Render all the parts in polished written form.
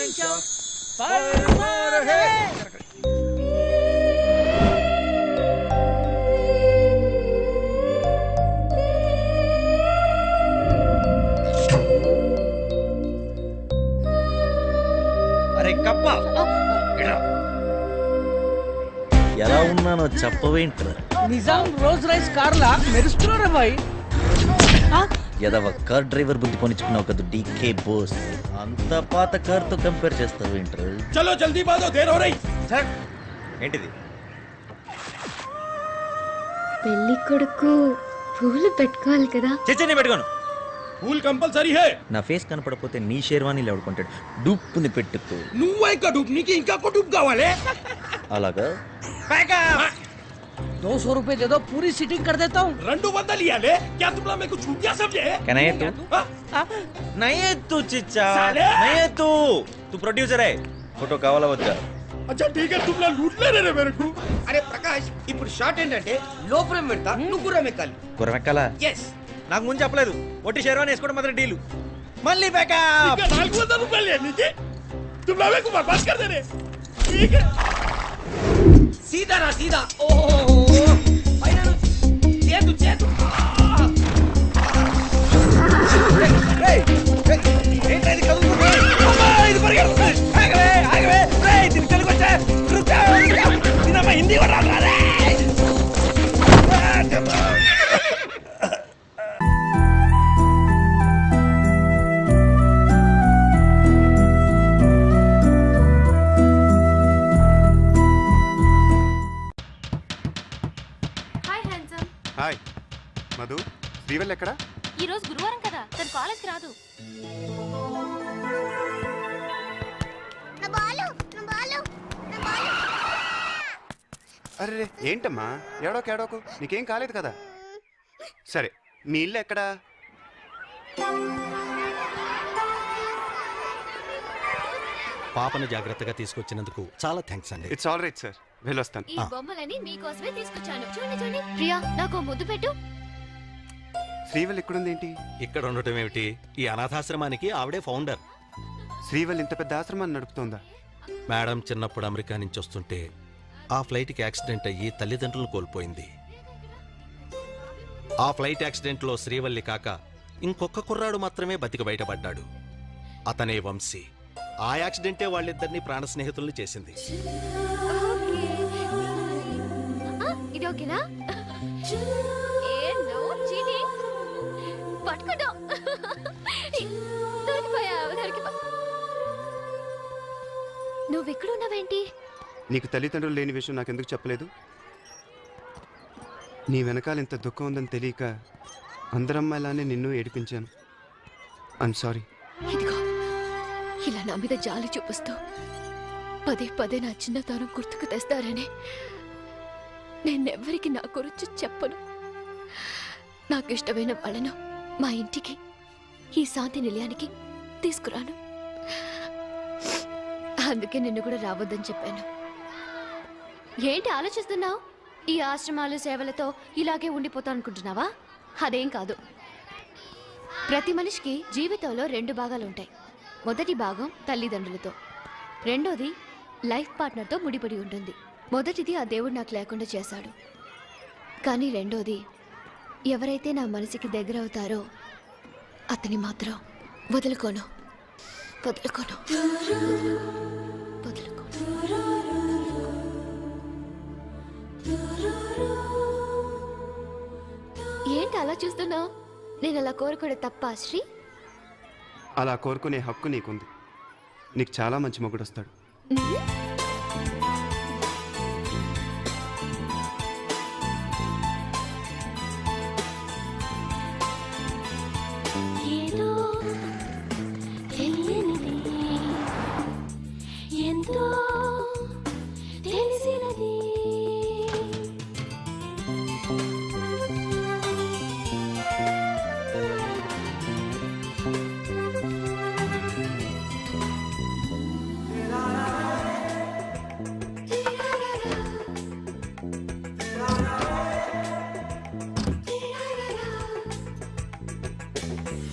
అరే కప్ప ఎలా ఉన్నానో చెప్పవేంట్రా? నిజాం రోజ్ రైస్ కార్లా మెరుస్తున్నారా బాయ్? ఎదవ కార్ డ్రైవర్ బుద్ధి పొనిచుకున్నావు కదా డీకే బోస్. అంత పాత కార్ తో కంపేర్ చేస్తావేంట్రా? చలో జల్దీ బాదో దేర్ హో రహీ. ఏంటిది? పెళ్లి కొడుకు పూలు పెట్టుకోవాలి కదా. చచ్చని పెట్టుకోను. ఫూల్ కంపల్సరీ హై. నా ఫేస్ కనపడపోతే నీ షేర్వాణీలు ఎవడుకుంటాడు? డూప్ని పెట్టుకో. నువ్వే ఇంకా డూప్, నీకు ఇంకా డూప్ కావాలి. అలాగా 200 रुपए दे दो, पूरी सीटिंग कर देता हूँ. 200 लियाले. क्या तुम लोग मेरे को छूट गया समझे? क्या नहीं है तू? नहीं है तू चिच्चा. नहीं है तू. तू प्रोड्यूसर है. फोटो కావాలా వద్దా? अच्छा ठीक है, तुम लोग लूट ले रहे मेरे को. అరే ప్రకాష్, ఇప్పుడు షార్ట్ ఏంటంటే లోపలం పెడతా, నువ్వు గుర్రం ఎక్కాలి. గుర్రమెక్కాలా? ఎస్. నాకు ముందు చెప్పలేదు. ఒట్టి షేర్వాణి వేసుకోవడం మాత్రం డీలు. మళ్ళీ బ్యాకప్. ఇంకా 400 రూపాయలు లేనికే तुम लोग मेरे को बर्बाद कर दे रहे. ठीक है. సీదా రా సీదా. ఓహో పైన చేతు చేతు. ఏంటది కదులుతుంది? అమ్మా ఇది పరిగెడుతుంది. ఆగవే ఆగవే. రేయ్ దీని తెలుగు వచ్చా? రుచా. దీనమ్మ హిందీ కూడా రాదురా రే. హాయ్ మధు, శ్రీవల్ ఎక్కడ? ఈ రోజు గురువారం కదా, తన కాలేజ్కి రాదు. అరే ఏంటమ్మా, ఏడోకు ఏడోకు, నీకేం కాలేదు కదా. సరే మీ ఇల్లు ఎక్కడా? పాపను జాగ్రత్తగా తీసుకొచ్చినందుకు చాలా థ్యాంక్స్ అండి. ఇట్స్ ఆల్ రైట్ సార్, వెళ్ళొస్తాను. ఈ బొమ్మలని మీకోసమే తీసుకొచ్చాను. చూడండి చూడండి. ప్రియా, నాకు ముద్దు పెట్టు. శ్రీవల్ ఎక్కడుంది ఏంటి? ఇక్కడ ఉండటం ఏమిటి, ఈ అనాథాశ్రమానికి ఆవిడే ఫౌండర్. శ్రీవల్ ఇంత పెద్ద ఆశ్రమాన్ని నడుపుతోందా? మేడం చిన్నప్పుడు అమెరికా నుంచి వస్తుంటే ఆ ఫ్లైట్కి యాక్సిడెంట్ అయ్యి తల్లిదండ్రులను కోల్పోయింది. ఆ ఫ్లైట్ యాక్సిడెంట్లో శ్రీవల్లి కాక ఇంకొక కుర్రాడు మాత్రమే బతికి బయటపడ్డాడు. అతనే వంశీ. ఆ యాక్సిడెంటే వాళ్ళిద్దరిని ప్రాణ స్నేహితుల్ని చేసింది. ఇది ఓకేనా? ఏందో చీని పట్టుకుంటా. నువ్వు ఇక్కడ ఉన్నావేంటి? నీకు తల్లిదండ్రులు లేని విషయం నాకెందుకు చెప్పలేదు? నీ వెనకాల ఇంత దుఃఖం ఉందని తెలియక అందరమ్మాయిలానే నిన్ను ఏడిపించాను. I'm sorry. ఇదిగో ఇలా నా మీద జాలి చూపిస్తూ పదే పదే నా చిన్నతనం గుర్తుకు తెస్తారని నేనెవ్వరికి నా గురించి చెప్పను. నాకు ఇష్టమైన వాళ్ళను మా ఇంటికి, ఈ శాంతి నిలయానికి తీసుకురాను. అందుకే నిన్ను కూడా రావద్దని చెప్పాను. ఏంటి ఆలోచిస్తున్నావు? ఈ ఆశ్రమాలు సేవలతో ఇలాగే ఉండిపోతా అనుకుంటున్నావా? అదేం కాదు. ప్రతి మనిషికి జీవితంలో 2 భాగాలు ఉంటాయి. మొదటి భాగం తల్లిదండ్రులతో, రెండోది లైఫ్ పార్ట్నర్తో ముడిపడి ఉంటుంది. మొదటిది ఆ దేవుడు నాకు లేకుండా చేశాడు. కానీ రెండోది ఎవరైతే నా మనసుకి దగ్గర అవుతారో అతని మాత్రం వదులుకోను వదులుకోను వదులుకోను. ఏంటి అలా చూస్తున్నావు? నేను అలా కోరుకోవడం తప్ప శ్రీ? అలా కోరుకునే హక్కు నీకుంది. నీకు చాలా మంచి మొగుడు వస్తాడు.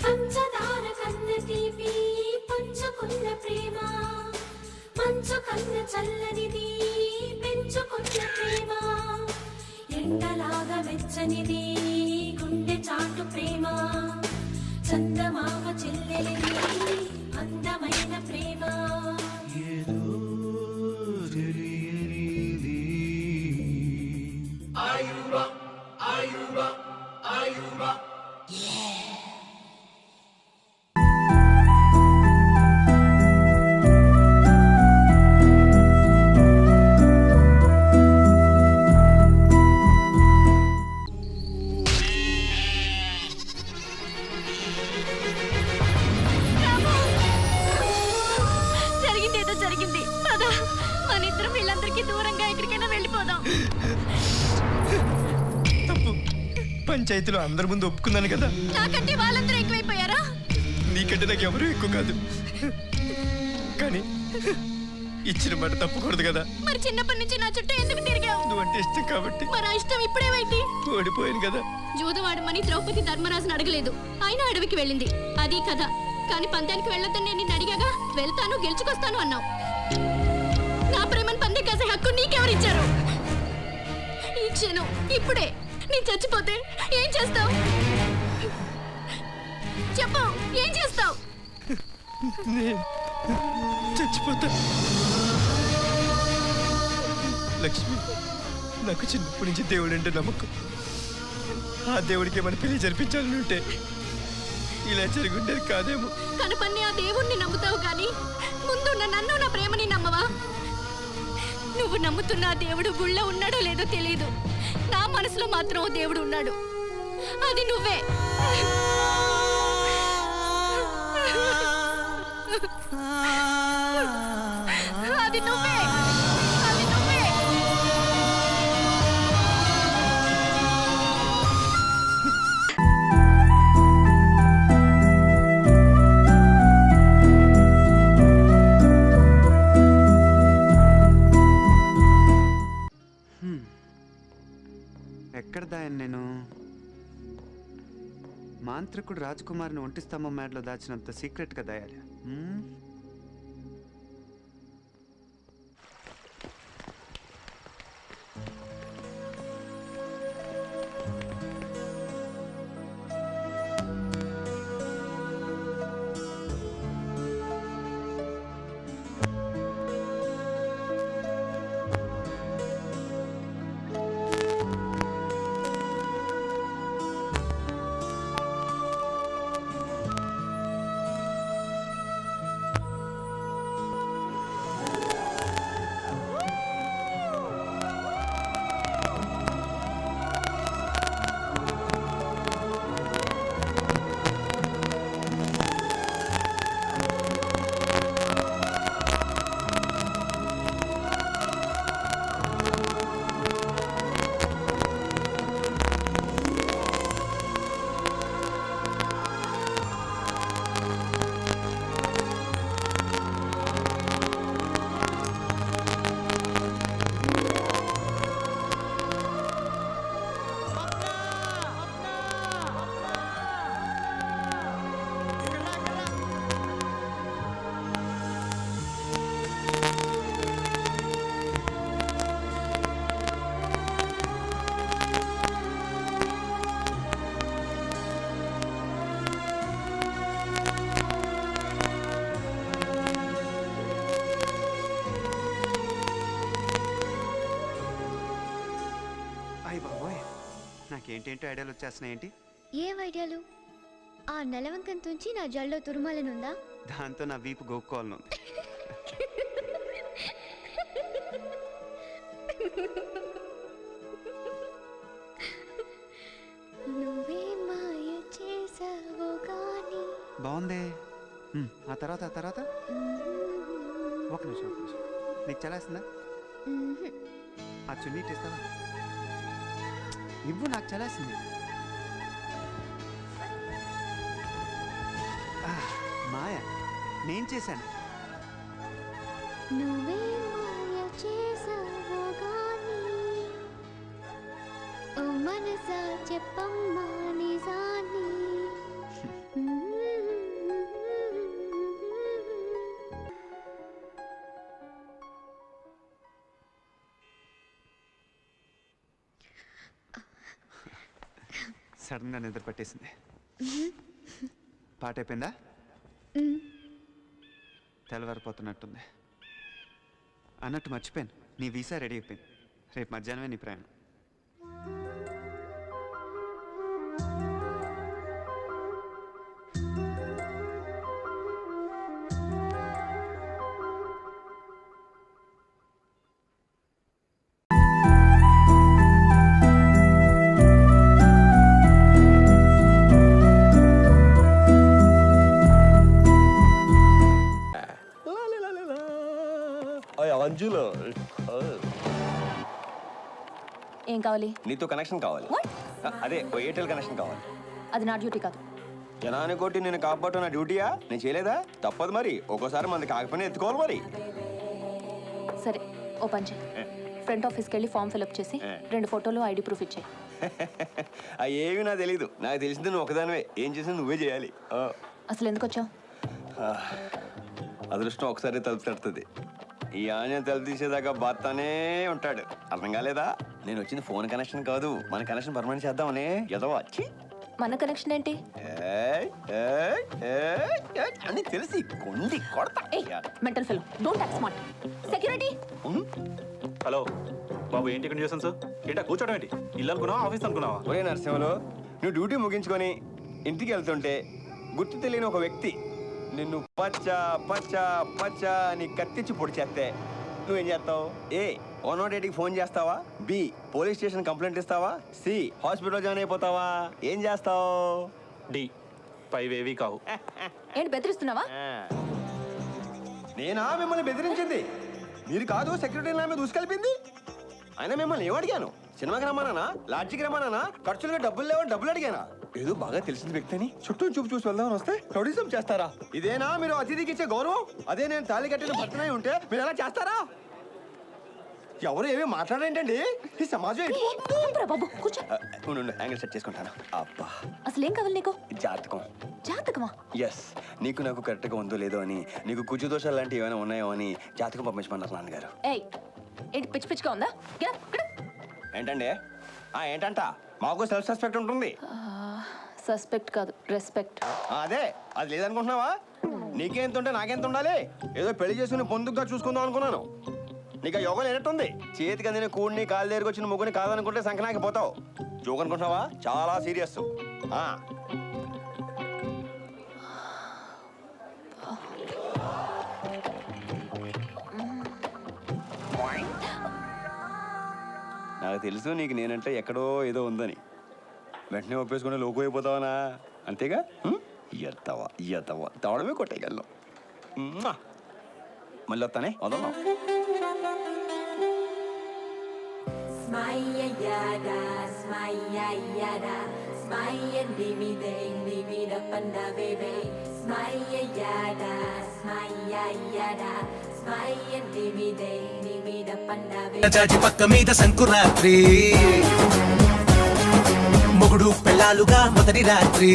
పంచదార కన్న తీపి పంచకొల్ల ప్రేమ మంచు కన్న చల్లనిది పెంచుకున్న ప్రేమ ఎండలాగా వెచ్చనిది గుండె చాటు ప్రేమ చందమామ చెల్లెలిది అందమైన ప్రేమ జరిగింది ఏదో జరిగింది. పద మన ఇద్దరం వీళ్ళందరికీ దూరంగా ఎక్కడికైనా వెళ్ళిపోదాం. తప్పు. పంచాయతీలో అందరి ముందు ఒప్పుకున్నాను కదా. నాకంటే వాళ్ళందరూ ఎక్కువైపోయారా? నీకంటే నాకు ఎవరు ఎక్కువ కాదు, కానీ ఇచ్చిన మాట తప్పకూడదు కదా. మరి చిన్నప్పటి నుంచి నా చుట్టూ ఎందుకు తిరిగావు? నువ్వంటే ఇష్టం కాబట్టి. మరి ఆ ఇష్టం ఇప్పుడేమైంది? ఓడిపోయాను కదా. జూదవాడమని ద్రౌపది ధర్మరాజును అడగలేదు, అయినా అడవికి వెళ్ళింది. అది కథ. కానీ పందానికి వెళ్ళొద్దని నేను నిన్ను అడిగాగా, వెళ్తాను గెలుచుకొస్తాను అన్నావు. నా ప్రేమను పందెం కాసే హక్కు నీకెవరిచ్చారు? ఈ క్షణం ఇప్పుడే నేను చచ్చిపోతే ఏం చేస్తావు? చెప్పు, ఏం చేస్తావు? నేను చచ్చిపోతా. లక్ష్మి, నాకు చిన్నప్పటి నుంచి దేవుడు అంటే నమ్మకం. ఆ దేవుడికి మన పెళ్లి జరిపించాలని ఉంటే ఇలా జరుగుండేది కాదేమో. కనపన్ని ఆ దేవుణ్ణి నమ్ముతావు కానీ ముందున్న నన్ను నా ప్రేమని నమ్మవా? నువ్వు నమ్ముతున్న ఆ దేవుడు గుళ్ళో ఉన్నాడో లేదో తెలియదు, నా మనసులో మాత్రం ఓ దేవుడు ఉన్నాడు. అది నువ్వే. అది నువ్వే. అది నువ్వే. ఎక్కడ దాయను నేను? మాంత్రికుడు రాజకుమారిని ఒంటి స్తంభం మేడలో దాచినంత సీక్రెట్గా దాయాలి. నాకేంటేంటో ఐడియాలు వచ్చేస్తున్నాయి. ఏంటి ఏం ఐడియాలు? ఆ నెలవంకం తుంచి నా జల్లో తురుమాలనుందా? దాంతో నా వీపు గోక్కోవాలను. నువ్వే మాయ చేసావో గాని. బాగుంది. ఆ తర్వాత ఒక నిమిషం. నీకు చలేస్తుందా? ఆ చున్నీ ఇస్తావా? ఇవ్వు, నాకు చలేసింది. మాయ నేను చేశాను. నువ్వే మాయ చేసావో గాని, ఓ మనసా చెప్పమ్మా నిజాన్ని. సడన్గా నిద్ర పట్టేసింది. పాట అయిపోయిందా? తెల్లవారిపోతున్నట్టుంది. అన్నట్టు మర్చిపోయాను, నీ వీసా రెడీ అయిపోయింది. రేపు మధ్యాహ్నమే నీ ప్రయాణం. అంజులో ఏం కావాలి? నీతో కనెక్షన్ కావాలి. అదే ఓ ఎయిర్టెల్ కనెక్షన్ కావాలి. అది నా డ్యూటీ కాదు. జనాన్ని కొట్టి నేను కాపాడటం నా డ్యూటీయా? నేను చేయలేదా? తప్పదు మరి. ఒక్కోసారి మంది కాకపోయినా ఎత్తుకోవాలి మరి. సరే, ఓ పని చేయి. ఫ్రంట్ ఆఫీస్కి వెళ్ళి ఫామ్ ఫిల్అప్ చేసి 2 ఫోటోలు ఐడి ప్రూఫ్ ఇచ్చాయి. అవి ఏమి నాకు తెలీదు. నాకు తెలిసింది నువ్వు ఒకదానివే. ఏం చేసినా నువ్వే చేయాలి. అసలు ఎందుకు వచ్చావు? అదృష్టం ఒకసారి తలుపు తడుతుంది. ఈ ఆంజనేయ తలుపు తీసేదాకా బాత్తానే ఉంటాడు. అర్థం కాలేదా? నేను వచ్చింది ఫోన్ కనెక్షన్ కాదు, మన కనెక్షన్ పర్మనెంట్ చేద్దామని. ఏదో వచ్చి మన కనెక్షన్ ఏంటి? అని తెలిసి కొండి కొడతా. Mental fellow, don't act smart. Security. Hello బాబు, ఏంటి ఇక్కడ చేసాను సార్? ఏంటా కూర్చోడం ఏంటి? ఇల్లు అనుకున్నావా, ఆఫీస్ అనుకున్నావా? ఒరే నరసింహలో, నువ్వు డ్యూటీ ముగించుకొని ఇంటికి వెళ్తుంటే గుర్తు తెలియని ఒక వ్యక్తి నిన్ను పచ్చ పచ్చ పచ్చ అని కత్తిచ్చి పొడి చేస్తే నువ్వేం చేస్తావు? ఏ 108కి ఫోన్ చేస్తావా? బి పోలీస్ స్టేషన్ కంప్లైంట్ ఇస్తావా? సి హాస్పిటల్ జాయిన్ అయిపోతావా? ఏం చేస్తావు? డి 5 ఏవి కావు. ఏంటి బెదిరిస్తున్నావా? నేనా మిమ్మల్ని బెదిరించింది? మీరు కాదు, సెక్యూరిటీ నా మీద దూసుకెళ్ళింది. అయినా మిమ్మల్ని ఏమడిగాను? సినిమాకి రమ్మన్నానా? లాడ్జికి రమ్మన్నానా? ఖర్చులుగా డబ్బులు లేవని డబ్బులు అడిగానా? ఏదో బాగా తెలిసిన వ్యక్తి అని చుట్టూ చూపు చూసి వెళ్దామని వస్తే ప్రొడ్యూసం చేస్తారా? ఇదేనా మీరు అతిథికి ఇచ్చే గౌరవం? అదే నేను తాళి కట్టిన భర్తనై ఉంటే మీరు ఎలా చేస్తారా? ఎవరు ఏమీ మాట్లాడేంటండి? ఈ సమాజం బాబు కూర్చో. యాంగిల్ సెట్ చేసుకుంటాను. అబ్బా, అసలు ఏం కావాలి నీకు? జాతకం. జాతకమా? ఎస్, నీకు నాకు కరెక్ట్గా ఉందో లేదో అని, నీకు కుజు దోషాలు లాంటివి ఏమైనా ఉన్నాయో అని జాతకం పంపించమన్నారు నాన్నగారు. ఏయ్, ఏంటి పిచ్చి పిచ్చిగా ఉందా? ఏంటండి? ఏంటంట? మాకు సెల్ఫ్ సస్పెక్ట్ ఉంటుంది. సస్పెక్ట్ కాదు, రెస్పెక్ట్. అదే, అది లేదనుకుంటున్నావా? నీకెంత ఉంటే నాకెంత ఉండాలి? ఏదో పెళ్లి చేసుకుని పొందుగా చూసుకుందాం అనుకున్నాను. నీకు ఆ యోగం లేనట్టుంది. చేతికి అందిన కూడిని కాలు దగ్గరికి వచ్చిన ముగ్గుని కాదనుకుంటే సంకనాకి పోతావు. జోక్ అనుకుంటున్నావా? చాలా సీరియస్. నాకు తెలుసు నీకు నేనంటే ఎక్కడో ఏదో ఉందని. వెంటనే ఒప్పేసుకుని లోకు అయిపోతావనా? అంతేగా? ఎత్తవా ఎత్తవా తవడమే కొట్టేయగలను. మళ్ళీ వస్తానే, వదలం. పక్క మీద సంకురాత్రి, మొగుడు పెళ్ళాలుగా మొదటి రాత్రి,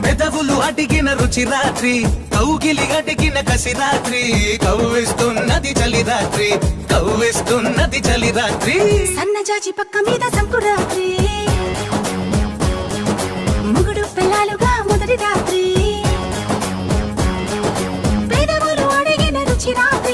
పెదవులు అడిగిన రుచి రాత్రి, కౌగిలి అడిగిన కసి రాత్రి, కవ్విస్తున్నది చలి రాత్రి, కవ్విస్తున్నది చలి రాత్రి, సన్నజాజి పక్క మీద సంకురాత్రి.